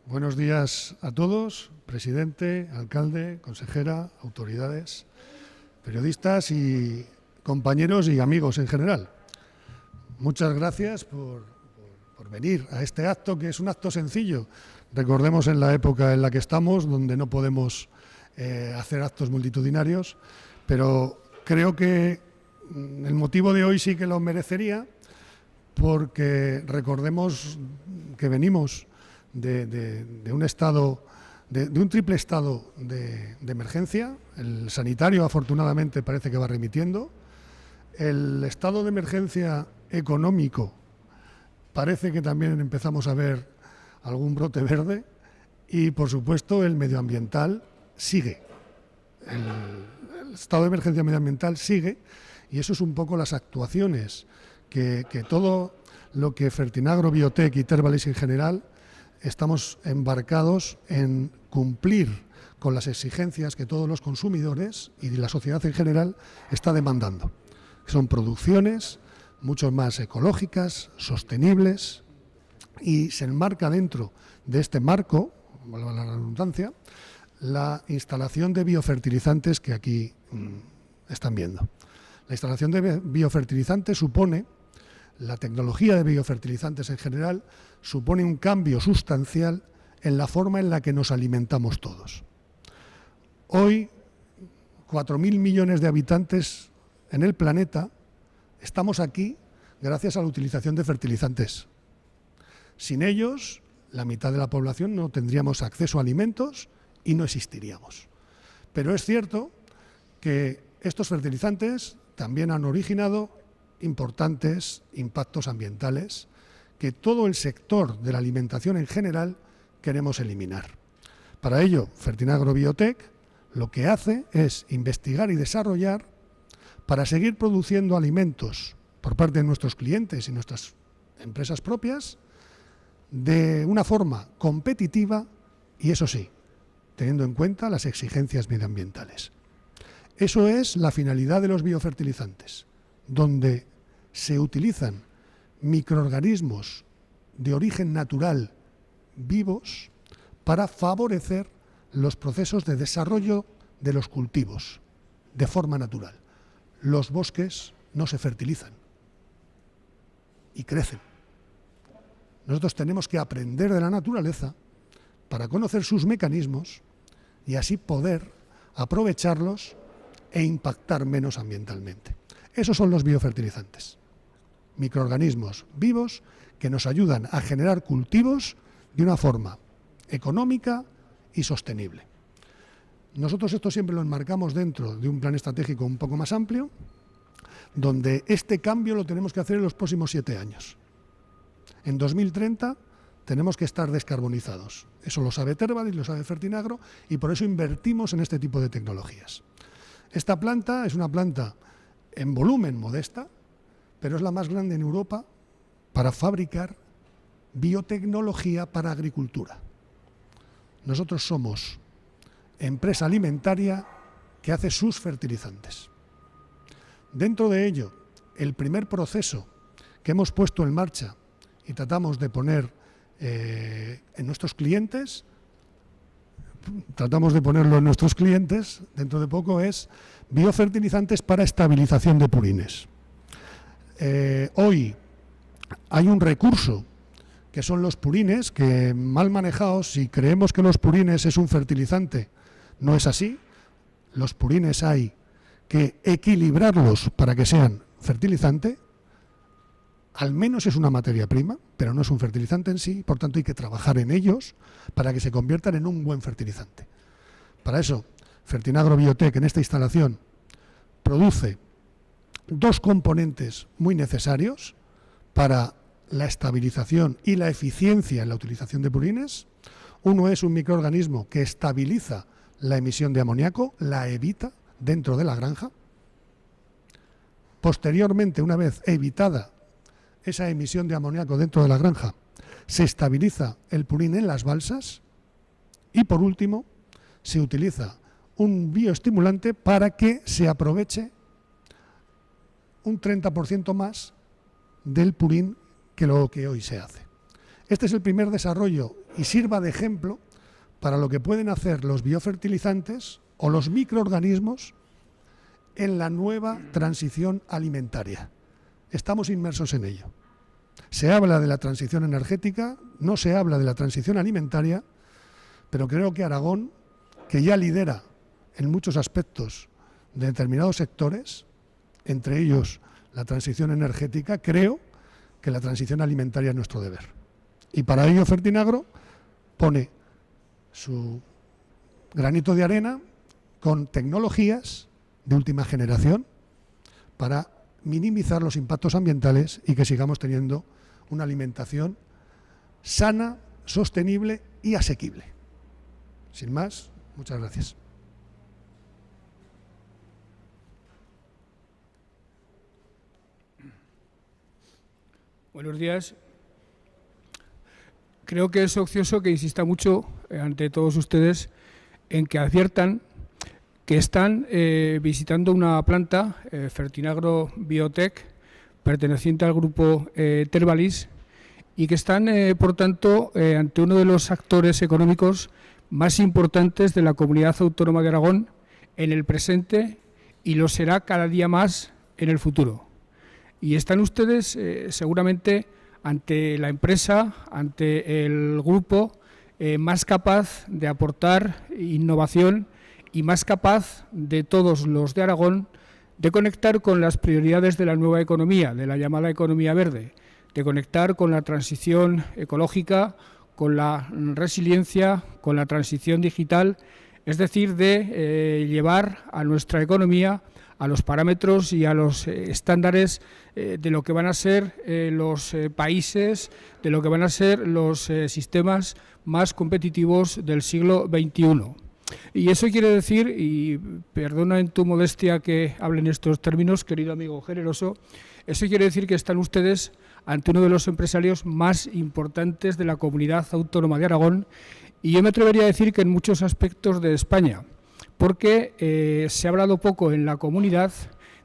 Buenos días a todos, presidente, alcalde, consejera, autoridades, periodistas y compañeros y amigos en general. Muchas gracias por venir a este acto, que es un acto sencillo. Recordemos en la época en la que estamos, donde no podemos hacer actos multitudinarios, pero creo que el motivo de hoy sí que lo merecería, porque recordemos que venimos de un estado, de un triple estado de emergencia. El sanitario, afortunadamente, parece que va remitiendo. El estado de emergencia económico parece que también empezamos a ver algún brote verde y, por supuesto, el medioambiental sigue. El estado de emergencia medioambiental sigue y eso es un poco las actuaciones que todo lo que Fertinagro, Biotec y Therbalis en general estamos embarcados en cumplir con las exigencias que todos los consumidores y la sociedad en general está demandando. Son producciones mucho más ecológicas, sostenibles, y se enmarca dentro de este marco, valga la redundancia, la instalación de biofertilizantes que aquí están viendo. La instalación de biofertilizantes supone, la tecnología de biofertilizantes en general, supone un cambio sustancial en la forma en la que nos alimentamos todos. Hoy, 4.000 millones de habitantes en el planeta, estamos aquí gracias a la utilización de fertilizantes. Sin ellos, la mitad de la población no tendríamos acceso a alimentos y no existiríamos. Pero es cierto que estos fertilizantes también han originado importantes impactos ambientales que todo el sector de la alimentación en general queremos eliminar. Para ello, Fertinagro Biotec lo que hace es investigar y desarrollar para seguir produciendo alimentos por parte de nuestros clientes y nuestras empresas propias de una forma competitiva y, eso sí, teniendo en cuenta las exigencias medioambientales. Eso es la finalidad de los biofertilizantes, donde se utilizan microorganismos de origen natural vivos para favorecer los procesos de desarrollo de los cultivos de forma natural. Los bosques no se fertilizan y crecen. Nosotros tenemos que aprender de la naturaleza para conocer sus mecanismos y así poder aprovecharlos e impactar menos ambientalmente. Esos son los biofertilizantes. Microorganismos vivos que nos ayudan a generar cultivos de una forma económica y sostenible. Nosotros esto siempre lo enmarcamos dentro de un plan estratégico un poco más amplio, donde este cambio lo tenemos que hacer en los próximos 7 años. En 2030 tenemos que estar descarbonizados. Eso lo sabe Therbalis, lo sabe Fertinagro, y por eso invertimos en este tipo de tecnologías. Esta planta es una planta en volumen modesta, pero es la más grande en Europa para fabricar biotecnología para agricultura. Nosotros somos empresa alimentaria que hace sus fertilizantes. Dentro de ello, el primer proceso que hemos puesto en marcha y tratamos de poner en nuestros clientes, dentro de poco, es biofertilizantes para estabilización de purines. Hoy hay un recurso que son los purines, que mal manejados, si creemos que los purines es un fertilizante, no es así. Los purines hay que equilibrarlos para que sean fertilizante. Al menos es una materia prima, pero no es un fertilizante en sí, por tanto hay que trabajar en ellos para que se conviertan en un buen fertilizante. Para eso, Fertinagro Biotec en esta instalación produce 2 componentes muy necesarios para la estabilización y la eficiencia en la utilización de purines. Uno es un microorganismo que estabiliza la emisión de amoníaco, la evita dentro de la granja. Posteriormente, una vez evitada esa emisión de amoníaco dentro de la granja, se estabiliza el purín en las balsas y, por último, se utiliza un bioestimulante para que se aproveche un 30% más del purín que lo que hoy se hace. Este es el primer desarrollo y sirva de ejemplo para lo que pueden hacer los biofertilizantes o los microorganismos en la nueva transición alimentaria. Estamos inmersos en ello. Se habla de la transición energética, no se habla de la transición alimentaria, pero creo que Aragón, que ya lidera en muchos aspectos de determinados sectores, entre ellos la transición energética, creo que la transición alimentaria es nuestro deber. Y para ello Fertinagro pone su granito de arena con tecnologías de última generación para minimizar los impactos ambientales y que sigamos teniendo una alimentación sana, sostenible y asequible. Sin más, muchas gracias. Buenos días. Creo que es ocioso que insista mucho ante todos ustedes en que adviertan que están visitando una planta, Fertinagro Biotech, perteneciente al grupo Tervalis, y que están, por tanto, ante uno de los actores económicos más importantes de la Comunidad Autónoma de Aragón en el presente y lo será cada día más en el futuro. Y están ustedes seguramente ante la empresa, ante el grupo más capaz de aportar innovación y más capaz de todos los de Aragón de conectar con las prioridades de la nueva economía, de la llamada economía verde, de conectar con la transición ecológica, con la resiliencia, con la transición digital, es decir, de llevar a nuestra economía a los parámetros y a los estándares de lo que van a ser los países, de lo que van a ser los sistemas más competitivos del siglo XXI. Y eso quiere decir, y perdona en tu modestia que hable en estos términos, querido amigo generoso, eso quiere decir que están ustedes ante uno de los empresarios más importantes de la Comunidad Autónoma de Aragón y yo me atrevería a decir que en muchos aspectos de España, porque se ha hablado poco en la comunidad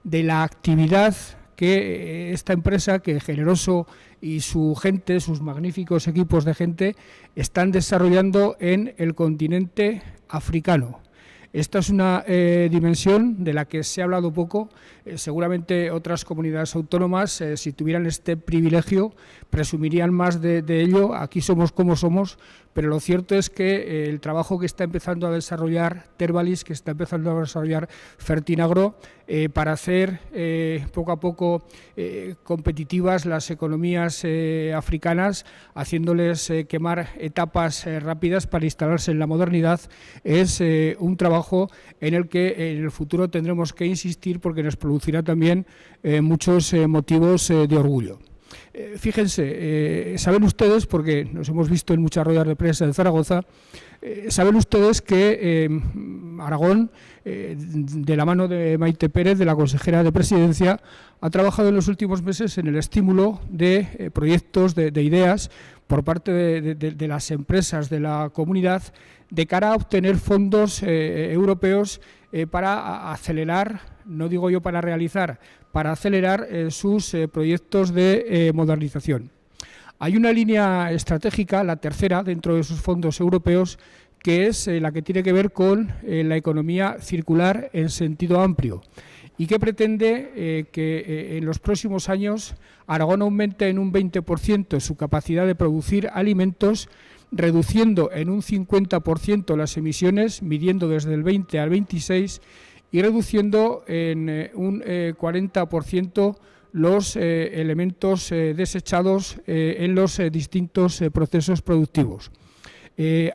de la actividad que esta empresa, que Generoso y su gente, sus magníficos equipos de gente, están desarrollando en el continente africano. Esta es una dimensión de la que se ha hablado poco. Seguramente otras comunidades autónomas, si tuvieran este privilegio, presumirían más de ello. Aquí somos como somos, pero lo cierto es que el trabajo que está empezando a desarrollar Tervalis, que está empezando a desarrollar Fertinagro, para hacer poco a poco competitivas las economías africanas, haciéndoles quemar etapas rápidas para instalarse en la modernidad, es un trabajo en el que en el futuro tendremos que insistir porque nos producirá también muchos motivos de orgullo. Fíjense, saben ustedes, porque nos hemos visto en muchas ruedas de prensa de Zaragoza, saben ustedes que Aragón, de la mano de Maite Pérez, de la consejera de Presidencia, ha trabajado en los últimos meses en el estímulo de proyectos, de ideas por parte de las empresas de la comunidad de cara a obtener fondos europeos para acelerar, no digo yo para realizar, para acelerar sus proyectos de modernización. Hay una línea estratégica, la tercera, dentro de esos fondos europeos, que es la que tiene que ver con la economía circular en sentido amplio y que pretende que en los próximos años Aragón aumente en un 20% su capacidad de producir alimentos, reduciendo en un 50% las emisiones, midiendo desde el 20 al 26 y reduciendo en un 40% los elementos desechados en los distintos procesos productivos.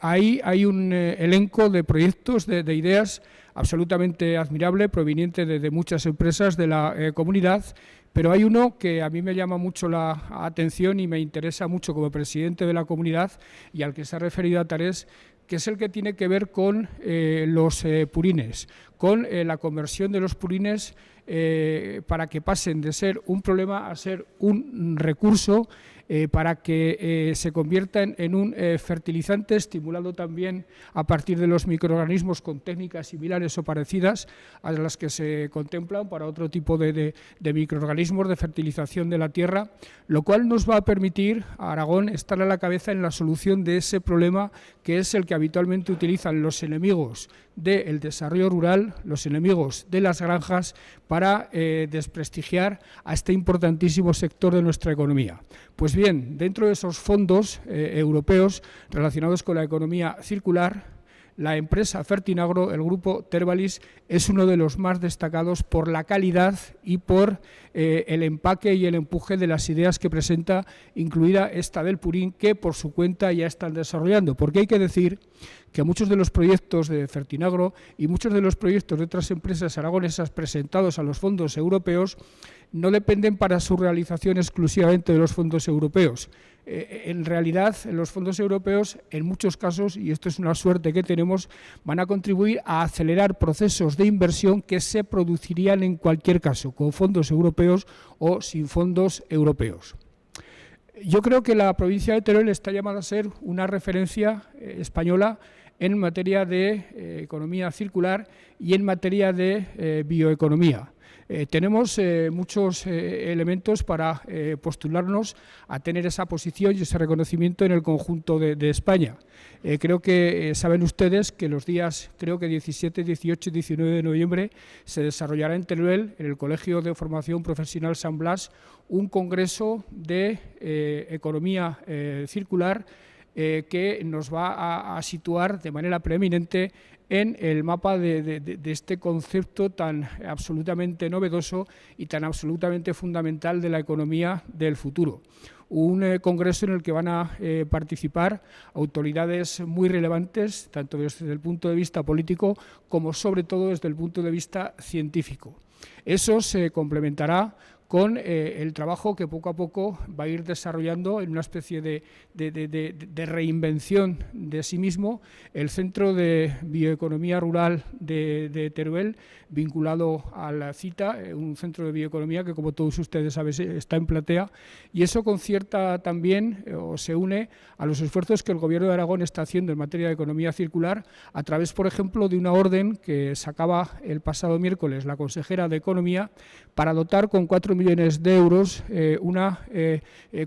Ahí hay un elenco de proyectos, de ideas absolutamente admirable, proveniente de muchas empresas de la comunidad, pero hay uno que a mí me llama mucho la atención y me interesa mucho como presidente de la comunidad y al que se ha referido Atares, que es el que tiene que ver con los purines, con la conversión de los purines para que pasen de ser un problema a ser un recurso para que se convierta en un fertilizante, estimulado también a partir de los microorganismos con técnicas similares o parecidas a las que se contemplan para otro tipo de microorganismos de fertilización de la tierra, lo cual nos va a permitir a Aragón estar a la cabeza en la solución de ese problema que es el que habitualmente utilizan los enemigos del desarrollo rural, los enemigos de las granjas, para desprestigiar a este importantísimo sector de nuestra economía. Pues bien, dentro de esos fondos europeos relacionados con la economía circular, la empresa Fertinagro, el grupo Tervalis, es uno de los más destacados por la calidad y por el empaque y el empuje de las ideas que presenta, incluida esta del purín, que por su cuenta ya están desarrollando. Porque hay que decir que muchos de los proyectos de Fertinagro y muchos de los proyectos de otras empresas aragonesas presentados a los fondos europeos no dependen para su realización exclusivamente de los fondos europeos. En realidad, los fondos europeos, en muchos casos, y esto es una suerte que tenemos, van a contribuir a acelerar procesos de inversión que se producirían en cualquier caso, con fondos europeos o sin fondos europeos. Yo creo que la provincia de Teruel está llamada a ser una referencia española en materia de economía circular y en materia de bioeconomía. Tenemos muchos elementos para postularnos a tener esa posición y ese reconocimiento en el conjunto de España. Creo que saben ustedes que los días, creo que 17, 18 y 19 de noviembre se desarrollará en Teruel, en el Colegio de Formación Profesional San Blas, un congreso de economía circular que nos va a situar de manera preeminente en el mapa de este concepto tan absolutamente novedoso y tan absolutamente fundamental de la economía del futuro. Un congreso en el que van a participar autoridades muy relevantes, tanto desde el punto de vista político como sobre todo desde el punto de vista científico. Eso se complementará con el trabajo que poco a poco va a ir desarrollando en una especie de reinvención de sí mismo el Centro de Bioeconomía Rural de Teruel, vinculado a la CITA, un centro de bioeconomía que, como todos ustedes saben, está en Platea, y eso concierta también o se une a los esfuerzos que el Gobierno de Aragón está haciendo en materia de economía circular a través, por ejemplo, de una orden que sacaba el pasado miércoles la consejera de Economía para dotar con 4 millones de euros una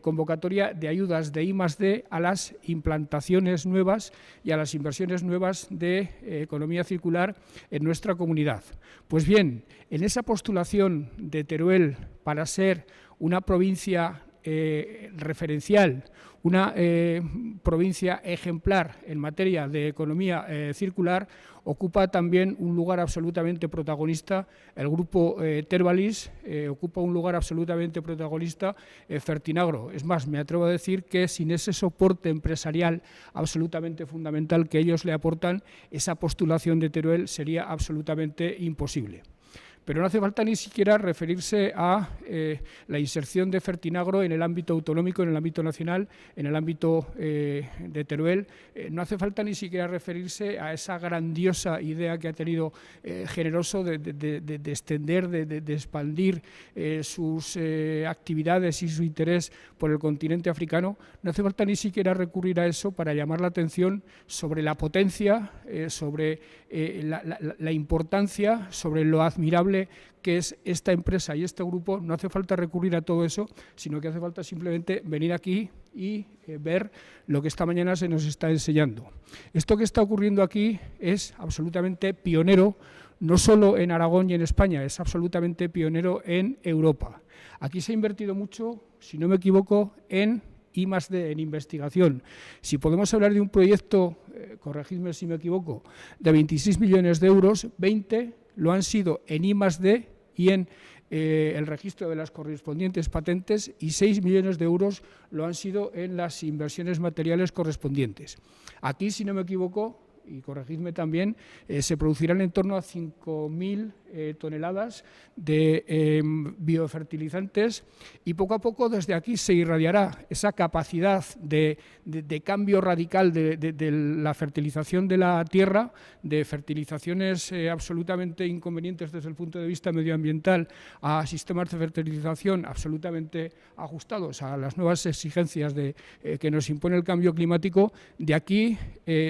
convocatoria de ayudas de I+D a las implantaciones nuevas y a las inversiones nuevas de economía circular en nuestra comunidad. Pues bien, en esa postulación de Teruel para ser una provincia referencial, una provincia ejemplar en materia de economía circular, ocupa también un lugar absolutamente protagonista el grupo Tervalis, ocupa un lugar absolutamente protagonista Fertinagro. Es más, me atrevo a decir que sin ese soporte empresarial absolutamente fundamental que ellos le aportan, esa postulación de Teruel sería absolutamente imposible. Pero no hace falta ni siquiera referirse a la inserción de Fertinagro en el ámbito autonómico, en el ámbito nacional, en el ámbito de Teruel. No hace falta ni siquiera referirse a esa grandiosa idea que ha tenido Generoso de extender, de expandir sus actividades y su interés por el continente africano. No hace falta ni siquiera recurrir a eso para llamar la atención sobre la potencia, sobre la importancia, sobre lo admirable que es esta empresa y este grupo. No hace falta recurrir a todo eso, sino que hace falta simplemente venir aquí y ver lo que esta mañana se nos está enseñando. Esto que está ocurriendo aquí es absolutamente pionero, no solo en Aragón y en España, es absolutamente pionero en Europa. Aquí se ha invertido mucho, si no me equivoco, en I+D, en investigación. Si podemos hablar de un proyecto, corregidme si me equivoco, de 26 millones de euros, 20 lo han sido en I+D y en el registro de las correspondientes patentes, y 6 millones de euros lo han sido en las inversiones materiales correspondientes. Aquí, si no me equivoco, y corregidme también, se producirán en torno a 5.000 toneladas de biofertilizantes, y poco a poco desde aquí se irradiará esa capacidad de cambio radical de la fertilización de la tierra, de fertilizaciones absolutamente inconvenientes desde el punto de vista medioambiental a sistemas de fertilización absolutamente ajustados a las nuevas exigencias que nos impone el cambio climático. De aquí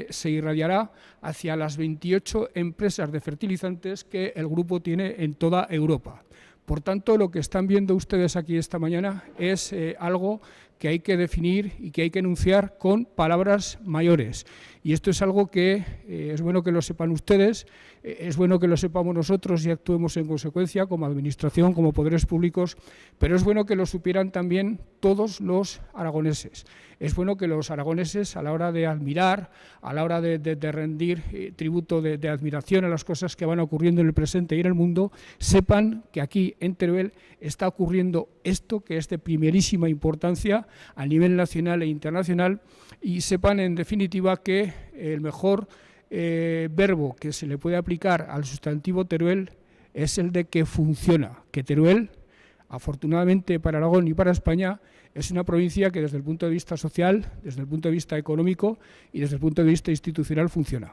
se irradiará hacia las 28 empresas de fertilizantes que el grupo tiene en toda Europa. Por tanto, lo que están viendo ustedes aquí esta mañana es algo que hay que definir y que hay que enunciar con palabras mayores. Y esto es algo que es bueno que lo sepan ustedes, es bueno que lo sepamos nosotros y actuemos en consecuencia como administración, como poderes públicos, pero es bueno que lo supieran también todos los aragoneses. Es bueno que los aragoneses, a la hora de admirar, a la hora de rendir tributo de admiración a las cosas que van ocurriendo en el presente y en el mundo, sepan que aquí en Teruel está ocurriendo esto que es de primerísima importancia a nivel nacional e internacional, y sepan en definitiva que el mejor verbo que se le puede aplicar al sustantivo Teruel es el de que funciona, que Teruel, afortunadamente para Aragón y para España, es una provincia que desde el punto de vista social, desde el punto de vista económico y desde el punto de vista institucional funciona.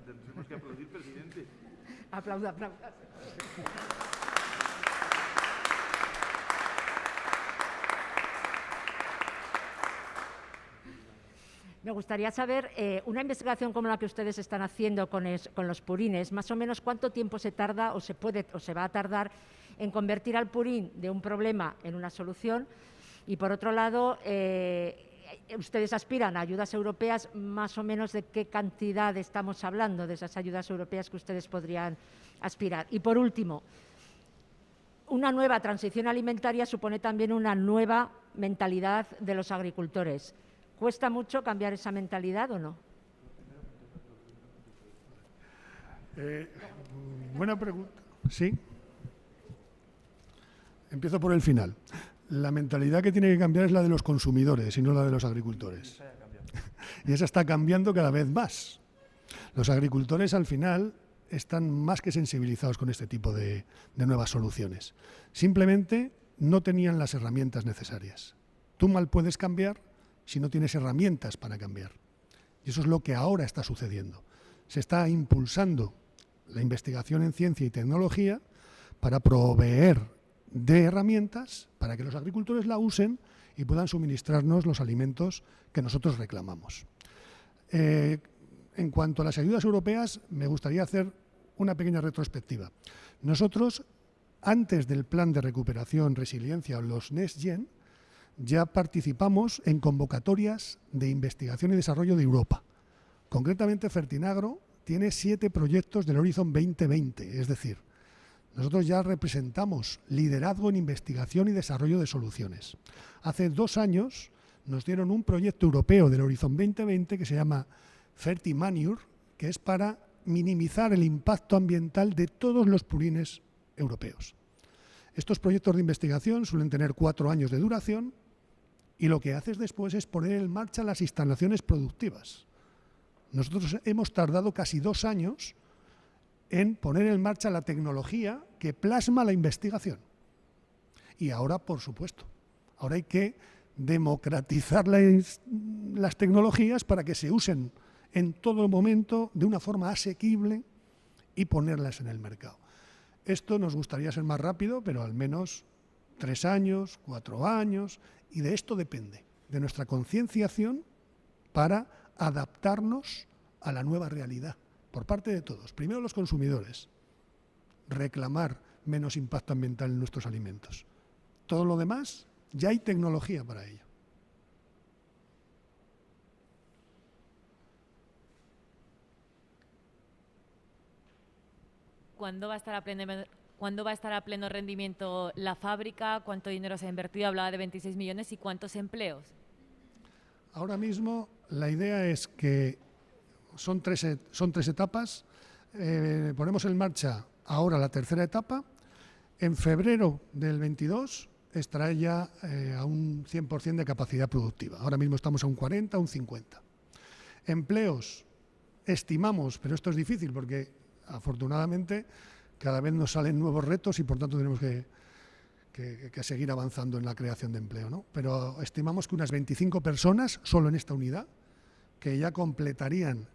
Tenemos que aplaudir, presidente. Aplauda, aplauda. Me gustaría saber, una investigación como la que ustedes están haciendo con los purines, más o menos cuánto tiempo se tarda o se va a tardar en convertir al purín de un problema en una solución. Y por otro lado, ustedes aspiran a ayudas europeas, más o menos de qué cantidad estamos hablando de esas ayudas europeas que ustedes podrían aspirar. Y por último, una nueva transición alimentaria supone también una nueva mentalidad de los agricultores. ¿Cuesta mucho cambiar esa mentalidad o no? Buena pregunta. Sí. Empiezo por el final. La mentalidad que tiene que cambiar es la de los consumidores y no la de los agricultores. Y esa está cambiando cada vez más. Los agricultores al final están más que sensibilizados con este tipo de nuevas soluciones. Simplemente no tenían las herramientas necesarias. Tú mal puedes cambiar si no tienes herramientas para cambiar. Y eso es lo que ahora está sucediendo. Se está impulsando la investigación en ciencia y tecnología para proveer de herramientas para que los agricultores la usen y puedan suministrarnos los alimentos que nosotros reclamamos. En cuanto a las ayudas europeas, me gustaría hacer una pequeña retrospectiva. Nosotros, antes del Plan de Recuperación, Resiliencia o los Next Gen, ya participamos en convocatorias de investigación y desarrollo de Europa. Concretamente, Fertinagro tiene 7 proyectos del Horizon 2020, es decir, nosotros ya representamos liderazgo en investigación y desarrollo de soluciones. Hace 2 años nos dieron un proyecto europeo del Horizon 2020 que se llama Fertimanure, que es para minimizar el impacto ambiental de todos los purines europeos. Estos proyectos de investigación suelen tener 4 años de duración y lo que haces después es poner en marcha las instalaciones productivas. Nosotros hemos tardado casi 2 años en poner en marcha la tecnología que plasma la investigación. Y ahora, por supuesto, ahora hay que democratizar las tecnologías para que se usen en todo momento de una forma asequible y ponerlas en el mercado. Esto nos gustaría ser más rápido, pero al menos 3 años, 4 años, y de esto depende, de nuestra concienciación para adaptarnos a la nueva realidad, por parte de todos. Primero los consumidores, reclamar menos impacto ambiental en nuestros alimentos. Todo lo demás, ya hay tecnología para ello. ¿Cuándo va a estar a pleno rendimiento la fábrica? ¿Cuánto dinero se ha invertido? Hablaba de 26 millones. ¿Y cuántos empleos? Ahora mismo la idea es que son tres etapas. Ponemos en marcha ahora la tercera etapa. En febrero del 22 estará ya a un 100% de capacidad productiva. Ahora mismo estamos a un 40, a un 50. Empleos, estimamos, pero esto es difícil porque afortunadamente cada vez nos salen nuevos retos y por tanto tenemos que seguir avanzando en la creación de empleo, ¿no? Pero estimamos que unas 25 personas solo en esta unidad, que ya completarían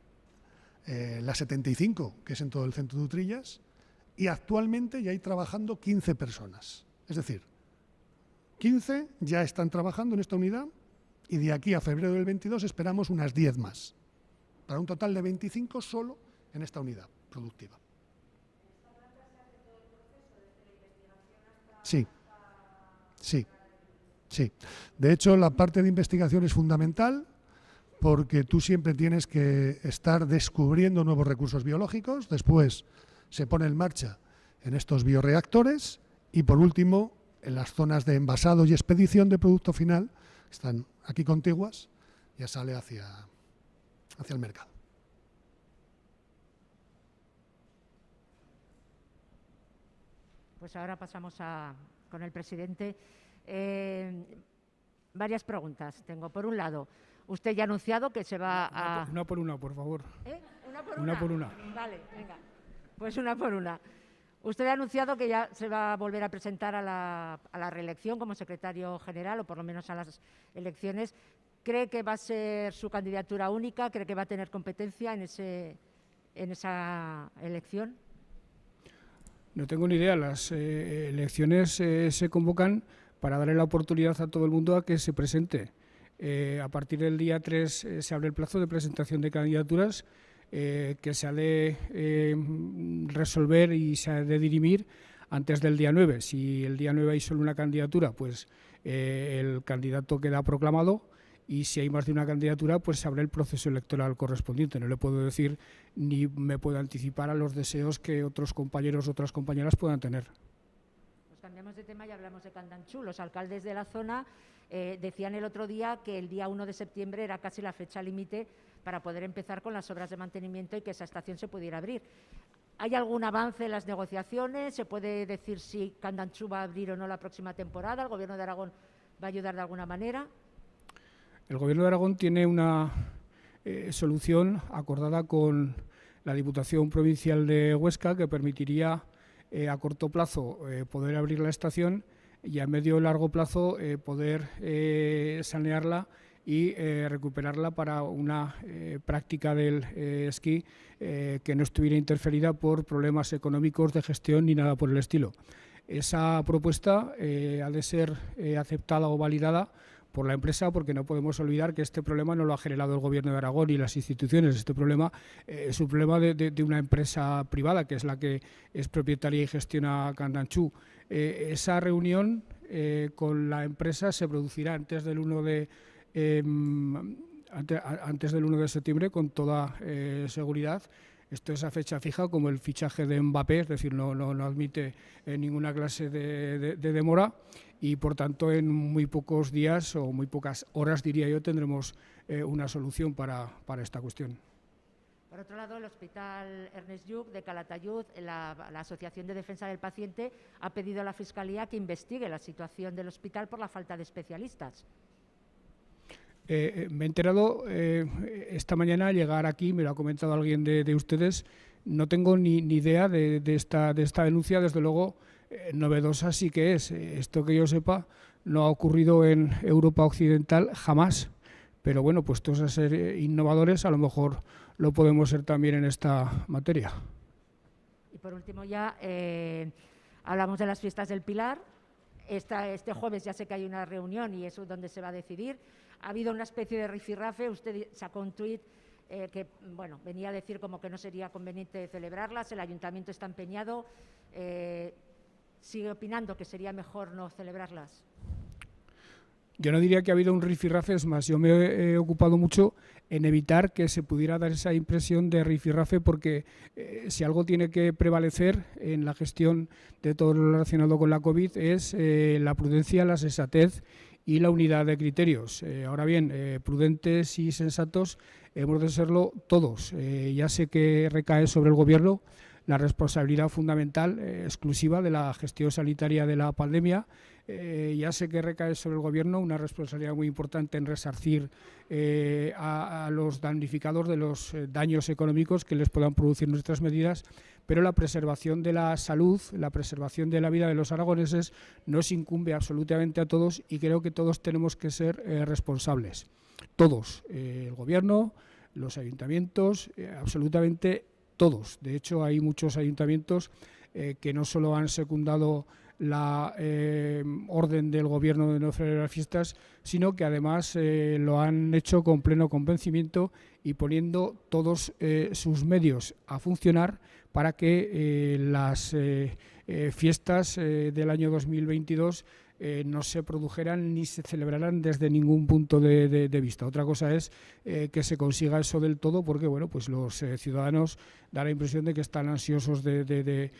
las 75, que es en todo el centro de Utrillas, y actualmente ya hay trabajando 15 personas. Es decir, 15 ya están trabajando en esta unidad y de aquí a febrero del 22 esperamos unas 10 más, para un total de 25 solo en esta unidad productiva. Sí. Sí, sí. De hecho, la parte de investigación es fundamental porque tú siempre tienes que estar descubriendo nuevos recursos biológicos, después se pone en marcha en estos bioreactores y, por último, en las zonas de envasado y expedición de producto final, que están aquí contiguas, ya sale hacia el mercado. Pues ahora pasamos con el presidente. Varias preguntas tengo. Por un lado, usted ya ha anunciado que se va a... Una por una, por favor. ¿Una por una? Una por una. Vale, venga. Pues una por una. Usted ha anunciado que ya se va a volver a presentar a la reelección como secretario general, o por lo menos a las elecciones. ¿Cree que va a ser su candidatura única? ¿Cree que va a tener competencia en esa elección? No tengo ni idea. Las elecciones se convocan para darle la oportunidad a todo el mundo a que se presente. A partir del día 3 se abre el plazo de presentación de candidaturas que se ha de resolver y se ha de dirimir antes del día 9. Si el día 9 hay solo una candidatura, pues el candidato queda proclamado. Y si hay más de una candidatura, pues se abre el proceso electoral correspondiente. No le puedo decir ni me puedo anticipar a los deseos que otros compañeros o otras compañeras puedan tener. Pues cambiamos de tema y hablamos de Candanchú. Los alcaldes de la zona decían el otro día que el día 1 de septiembre era casi la fecha límite para poder empezar con las obras de mantenimiento y que esa estación se pudiera abrir. ¿Hay algún avance en las negociaciones? ¿Se puede decir si Candanchú va a abrir o no la próxima temporada? ¿El Gobierno de Aragón va a ayudar de alguna manera? El Gobierno de Aragón tiene una solución acordada con la Diputación Provincial de Huesca que permitiría a corto plazo poder abrir la estación y a medio y largo plazo poder sanearla y recuperarla para una práctica del esquí que no estuviera interferida por problemas económicos de gestión ni nada por el estilo. Esa propuesta ha de ser aceptada o validada por la empresa, porque no podemos olvidar que este problema no lo ha generado el Gobierno de Aragón y las instituciones. Este problema es un problema de una empresa privada, que es la que es propietaria y gestiona Candanchú. Esa reunión con la empresa se producirá antes del 1 de septiembre con toda seguridad. Esto es a fecha fija, como el fichaje de Mbappé, es decir, no admite ninguna clase de demora y, por tanto, en muy pocos días o muy pocas horas, diría yo, tendremos una solución para esta cuestión. Por otro lado, el Hospital Ernest Lluch de Calatayud, la Asociación de Defensa del Paciente, ha pedido a la Fiscalía que investigue la situación del hospital por la falta de especialistas. Me he enterado esta mañana al llegar aquí, me lo ha comentado alguien de ustedes, no tengo ni idea de esta denuncia, desde luego novedosa sí que es. Esto que yo sepa no ha ocurrido en Europa Occidental jamás, pero bueno, puestos a ser innovadores, a lo mejor lo podemos ser también en esta materia. Y por último ya hablamos de las fiestas del Pilar. Este jueves ya sé que hay una reunión y eso es donde se va a decidir. Ha habido una especie de rifirrafe, usted sacó un tuit que venía a decir como que no sería conveniente celebrarlas, el ayuntamiento está empeñado, ¿sigue opinando que sería mejor no celebrarlas? Yo no diría que ha habido un rifirrafe, es más, yo me he ocupado mucho en evitar que se pudiera dar esa impresión de rifirrafe, porque si algo tiene que prevalecer en la gestión de todo lo relacionado con la COVID es la prudencia, la sensatez y la unidad de criterios. Ahora bien, prudentes y sensatos hemos de serlo todos. Ya sé que recae sobre el Gobierno la responsabilidad fundamental, exclusiva de la gestión sanitaria de la pandemia. Ya sé que recae sobre el Gobierno una responsabilidad muy importante en resarcir a los damnificados de los daños económicos que les puedan producir nuestras medidas, pero la preservación de la salud, la preservación de la vida de los aragoneses nos incumbe absolutamente a todos y creo que todos tenemos que ser responsables. Todos, el Gobierno, los ayuntamientos, absolutamente todos. De hecho, hay muchos ayuntamientos que no solo han secundado la orden del Gobierno de no celebrar fiestas, sino que además lo han hecho con pleno convencimiento y poniendo todos sus medios a funcionar para que las fiestas del año 2022 no se produjeran ni se celebraran desde ningún punto de vista. Otra cosa es que se consiga eso del todo, porque bueno, pues los ciudadanos dan la impresión de que están ansiosos de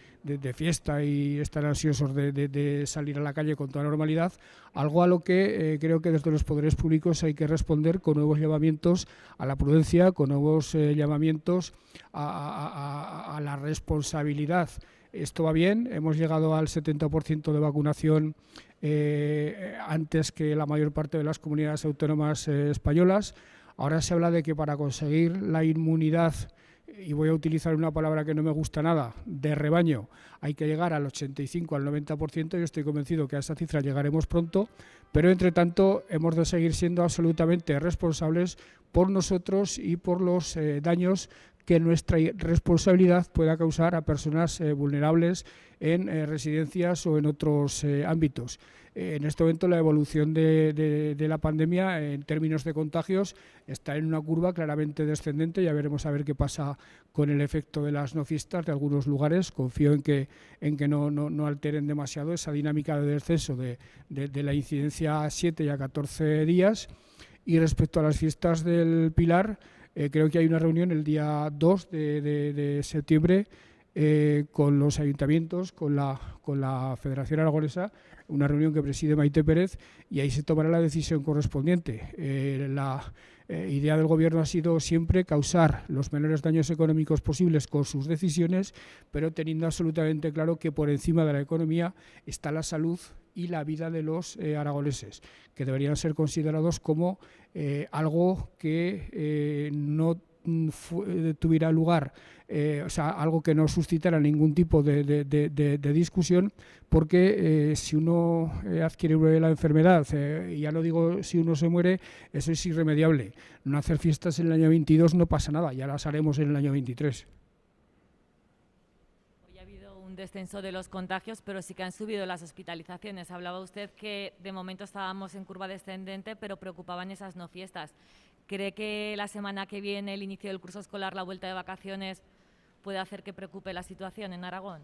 fiesta y están ansiosos de salir a la calle con toda normalidad, algo a lo que creo que desde los poderes públicos hay que responder con nuevos llamamientos a la prudencia, con nuevos llamamientos a la responsabilidad. Esto va bien, hemos llegado al 70% de vacunación antes que la mayor parte de las comunidades autónomas españolas. Ahora se habla de que para conseguir la inmunidad, y voy a utilizar una palabra que no me gusta nada, de rebaño, hay que llegar al 85, al 90%. Yo estoy convencido que a esa cifra llegaremos pronto, pero entre tanto hemos de seguir siendo absolutamente responsables por nosotros y por los daños que nuestra responsabilidad pueda causar a personas vulnerables en residencias o en otros ámbitos. En este momento la evolución de la pandemia en términos de contagios está en una curva claramente descendente. Ya veremos a ver qué pasa con el efecto de las no fiestas de algunos lugares. Confío en que no alteren demasiado esa dinámica de descenso de la incidencia a 7 y a 14 días. Y respecto a las fiestas del Pilar, creo que hay una reunión el día 2 de septiembre con los ayuntamientos, con la Federación Aragonesa, una reunión que preside Maite Pérez, y ahí se tomará la decisión correspondiente. La idea del Gobierno ha sido siempre causar los menores daños económicos posibles con sus decisiones, pero teniendo absolutamente claro que por encima de la economía está la salud y la vida de los aragoneses, que deberían ser considerados como algo que no tuviera lugar, o sea, algo que no suscitara ningún tipo de discusión, porque si uno adquiere la enfermedad, y ya no digo si uno se muere, eso es irremediable. No hacer fiestas en el año 22 no pasa nada, ya las haremos en el año 23. Descenso de los contagios, pero sí que han subido las hospitalizaciones. Hablaba usted que de momento estábamos en curva descendente, pero preocupaban esas no fiestas. ¿Cree que la semana que viene, el inicio del curso escolar, la vuelta de vacaciones, puede hacer que preocupe la situación en Aragón?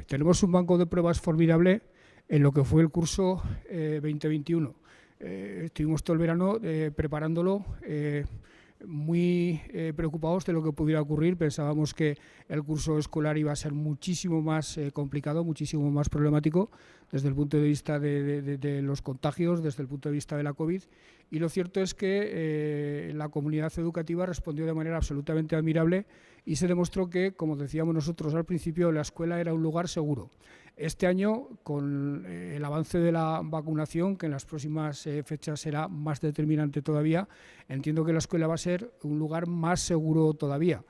Tenemos un banco de pruebas formidable en lo que fue el curso 2021. Estuvimos todo el verano preparándolo, muy preocupados de lo que pudiera ocurrir. Pensábamos que el curso escolar iba a ser muchísimo más complicado, muchísimo más problemático desde el punto de vista de los contagios, desde el punto de vista de la COVID, y lo cierto es que la comunidad educativa respondió de manera absolutamente admirable y se demostró que, como decíamos nosotros al principio, la escuela era un lugar seguro. Este año, con el avance de la vacunación, que en las próximas fechas será más determinante todavía, entiendo que la escuela va a ser un lugar más seguro todavía.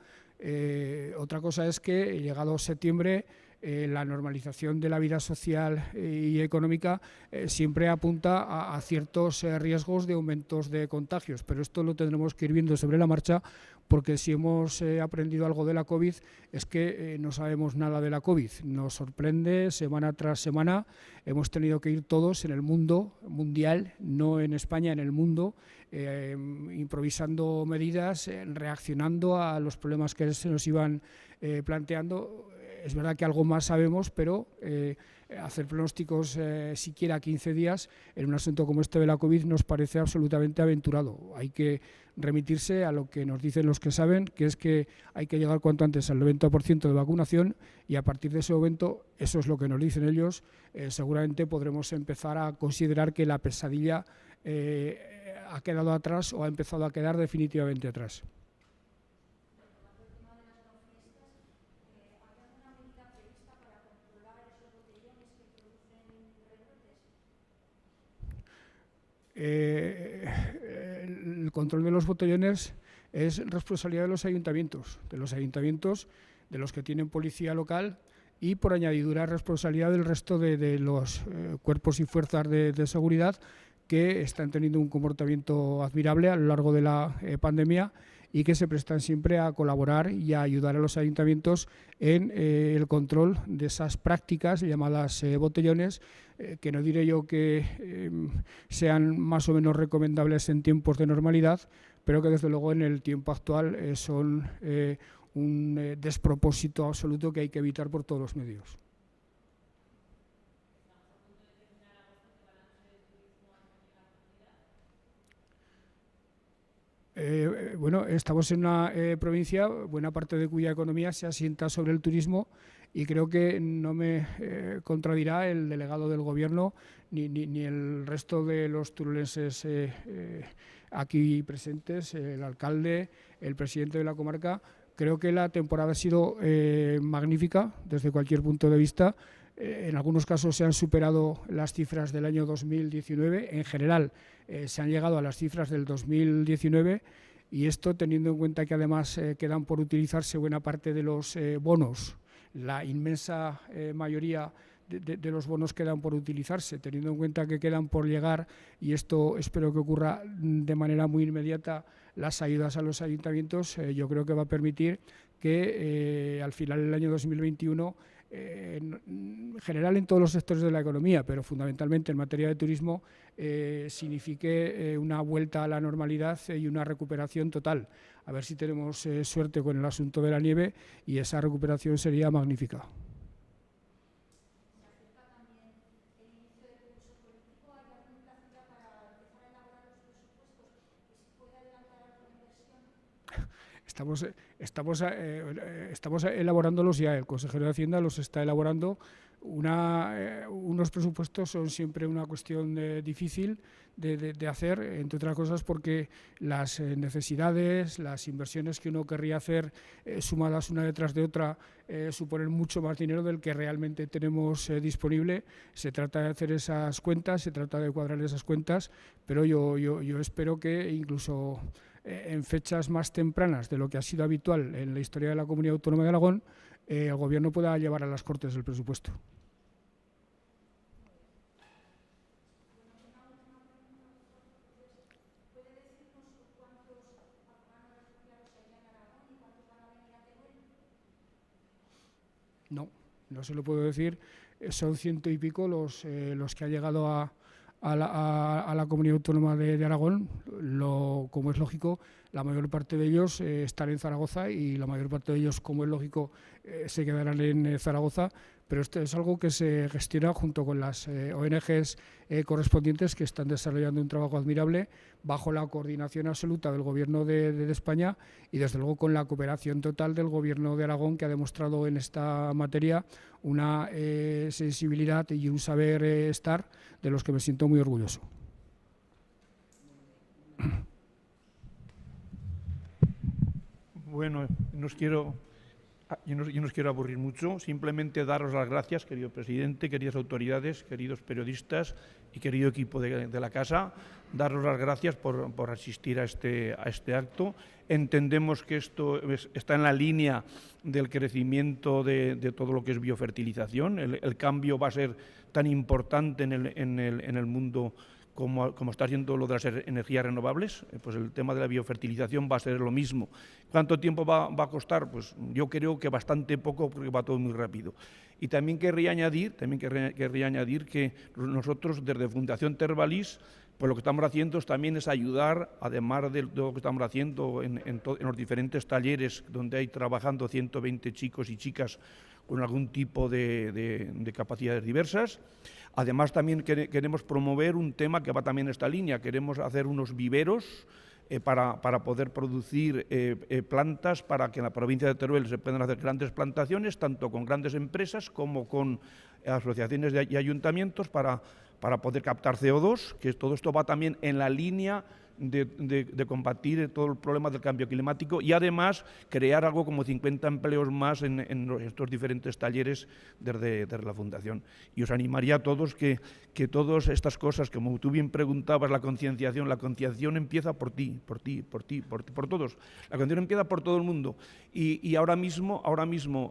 Otra cosa es que, llegado septiembre, la normalización de la vida social y económica siempre apunta a ciertos riesgos de aumentos de contagios, pero esto lo tendremos que ir viendo sobre la marcha, porque si hemos aprendido algo de la COVID es que no sabemos nada de la COVID. Nos sorprende semana tras semana. Hemos tenido que ir todos en el mundo mundial, no en España, en el mundo, improvisando medidas, reaccionando a los problemas que se nos iban planteando. Es verdad que algo más sabemos, pero hacer pronósticos siquiera 15 días en un asunto como este de la COVID nos parece absolutamente aventurado. Hay que remitirse a lo que nos dicen los que saben, que es que hay que llegar cuanto antes al 90% de vacunación, y a partir de ese momento, eso es lo que nos dicen ellos, seguramente podremos empezar a considerar que la pesadilla ha quedado atrás o ha empezado a quedar definitivamente atrás. El control de los botellones es responsabilidad de los ayuntamientos, de los que tienen policía local y, por añadidura, responsabilidad del resto de los cuerpos y fuerzas de seguridad que están teniendo un comportamiento admirable a lo largo de la pandemia y que se prestan siempre a colaborar y a ayudar a los ayuntamientos en el control de esas prácticas llamadas botellones, que no diré yo que sean más o menos recomendables en tiempos de normalidad, pero que desde luego en el tiempo actual son un despropósito absoluto que hay que evitar por todos los medios. Bueno, estamos en una provincia, buena parte de cuya economía se asienta sobre el turismo, y creo que no me contradirá el delegado del Gobierno ni el resto de los turulenses aquí presentes, el alcalde, el presidente de la comarca. Creo que la temporada ha sido magnífica desde cualquier punto de vista. En algunos casos se han superado las cifras del año 2019. En general se han llegado a las cifras del 2019, y esto teniendo en cuenta que además quedan por utilizarse buena parte de los bonos. La inmensa mayoría de los bonos quedan por utilizarse, teniendo en cuenta que quedan por llegar, y esto espero que ocurra de manera muy inmediata, las ayudas a los ayuntamientos. Yo creo que va a permitir que al final del año 2021, en general en todos los sectores de la economía, pero fundamentalmente en materia de turismo, signifique una vuelta a la normalidad y una recuperación total. A ver si tenemos suerte con el asunto de la nieve, y esa recuperación sería magnífica. Estamos elaborándolos ya, el consejero de Hacienda los está elaborando. Unos presupuestos son siempre una cuestión difícil de hacer, entre otras cosas porque las necesidades, las inversiones que uno querría hacer sumadas una detrás de otra suponen mucho más dinero del que realmente tenemos disponible. Se trata de hacer esas cuentas, se trata de cuadrar esas cuentas, pero yo espero que incluso en fechas más tempranas de lo que ha sido habitual en la historia de la Comunidad Autónoma de Aragón, el Gobierno pueda llevar a las Cortes el presupuesto. No se lo puedo decir. Son 100 y pico los que han llegado a la Comunidad Autónoma de Aragón. Como es lógico, la mayor parte de ellos están en Zaragoza, y la mayor parte de ellos, como es lógico, se quedarán en Zaragoza, pero esto es algo que se gestiona junto con las ONGs correspondientes, que están desarrollando un trabajo admirable bajo la coordinación absoluta del Gobierno de España, y desde luego con la cooperación total del Gobierno de Aragón, que ha demostrado en esta materia una sensibilidad y un saber estar de los que me siento muy orgulloso. Bueno, yo no os quiero aburrir mucho, simplemente daros las gracias, querido presidente, queridas autoridades, queridos periodistas y querido equipo de la casa, daros las gracias por asistir a este acto. Entendemos que esto está en la línea del crecimiento de todo lo que es biofertilización. El cambio va a ser tan importante en el mundo como está siendo lo de las energías renovables. Pues el tema de la biofertilización va a ser lo mismo. ¿Cuánto tiempo va a costar? Pues yo creo que bastante poco, porque va todo muy rápido. Y también querría añadir que nosotros desde Fundación Tervalis, pues lo que estamos haciendo también es ayudar, además de lo que estamos haciendo en los diferentes talleres donde hay trabajando 120 chicos y chicas con algún tipo de capacidades diversas. Además, también queremos promover un tema que va también en esta línea. Queremos hacer unos viveros para poder producir plantas, para que en la provincia de Teruel se puedan hacer grandes plantaciones, tanto con grandes empresas como con asociaciones y ayuntamientos, para poder captar CO2, que todo esto va también en la línea de combatir todo el problema del cambio climático y además crear algo como 50 empleos más en estos diferentes talleres desde la Fundación. Y os animaría a todos que todas estas cosas, como tú bien preguntabas, la concienciación empieza por ti, por todos. La concienciación empieza por todo el mundo. Y ahora mismo,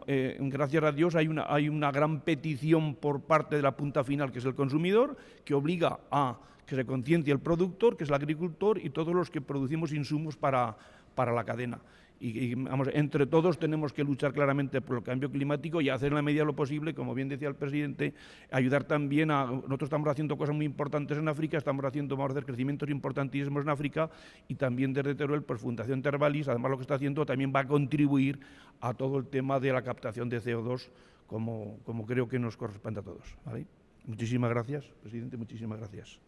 gracias a Dios, hay una gran petición por parte de la punta final, que es el consumidor, que obliga a que se conciencie el productor, que es el agricultor, y todos los que producimos insumos para la cadena. Y vamos, entre todos tenemos que luchar claramente por el cambio climático y hacer en la medida de lo posible, como bien decía el presidente, ayudar también nosotros estamos haciendo cosas muy importantes en África, vamos a hacer crecimientos importantísimos en África, y también desde Teruel, pues Fundación Tervalis, además lo que está haciendo también va a contribuir a todo el tema de la captación de CO2, como creo que nos corresponde a todos, ¿vale? Muchísimas gracias, presidente, muchísimas gracias.